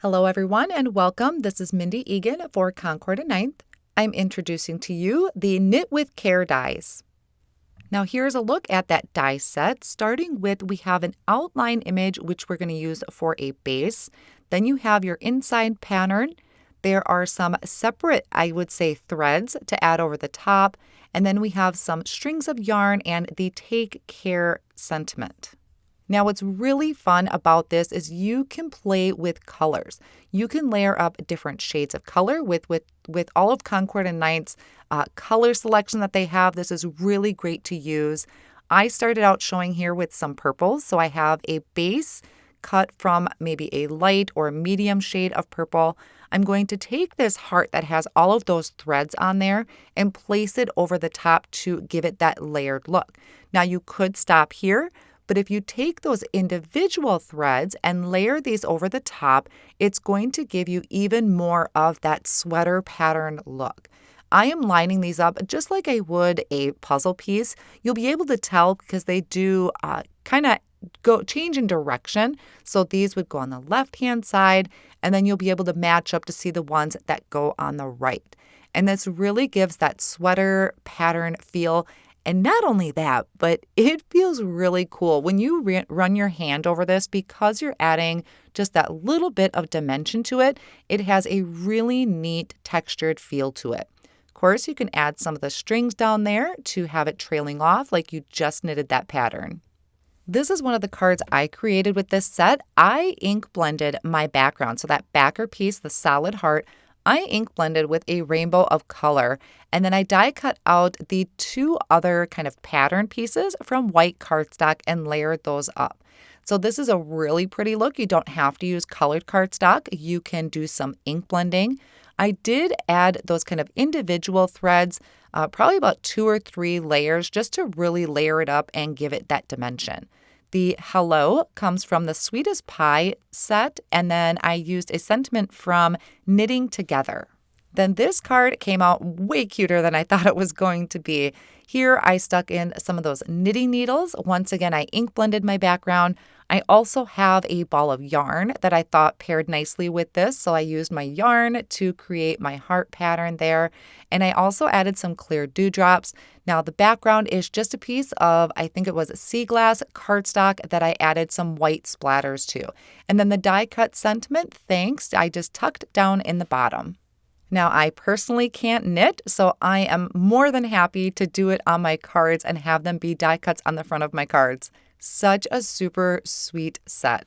Hello everyone and welcome. This is Mindy Egan for Concord and Ninth. I'm introducing to you the Knit with Care dies. Now here's a look at that die set. Starting with, we have an outline image which we're going to use for a base. Then you have your inside pattern. There are some separate, I would say, threads to add over the top. And then we have some strings of yarn and the Take Care sentiment. Now, what's really fun about this is you can play with colors. You can layer up different shades of color with all of Concord and Ninth's color selection that they have. This is really great to use. I started out showing here with some purples. So I have a base cut from maybe a light or medium shade of purple. I'm going to take this heart that has all of those threads on there and place it over the top to give it that layered look. Now, you could stop here. But if you take those individual threads and layer these over the top, it's going to give you even more of that sweater pattern look. I am lining these up just like I would a puzzle piece. You'll be able to tell because they do kind of change in direction. So these would go on the left-hand side, and then you'll be able to match up to see the ones that go on the right. And this really gives that sweater pattern feel. And not only that, but it feels really cool when you run your hand over this because you're adding just that little bit of dimension to it. It has a really neat textured feel to it. Of course, you can add some of the strings down there to have it trailing off like you just knitted that pattern. This is one of the cards I created with this set. I ink blended my background. So that backer piece, the solid heart, I ink blended with a rainbow of color, and then I die cut out the two other kind of pattern pieces from white cardstock and layered those up. So this is a really pretty look. You don't have to use colored cardstock. You can do some ink blending. I did add those kind of individual threads, probably about 2 or 3 layers just to really layer it up and give it that dimension. The hello comes from the Sweetest Pie set, and then I used a sentiment from Knitting Together. Then this card came out way cuter than I thought it was going to be. Here I stuck in some of those knitting needles. Once again, I ink blended my background. I also have a ball of yarn that I thought paired nicely with this, so I used my yarn to create my heart pattern there. And I also added some clear dewdrops. Now the background is just a piece of, I think it was sea glass cardstock that I added some white splatters to. And then the die cut sentiment, thanks, I just tucked down in the bottom. Now, I personally can't knit, so I am more than happy to do it on my cards and have them be die cuts on the front of my cards. Such a super sweet set.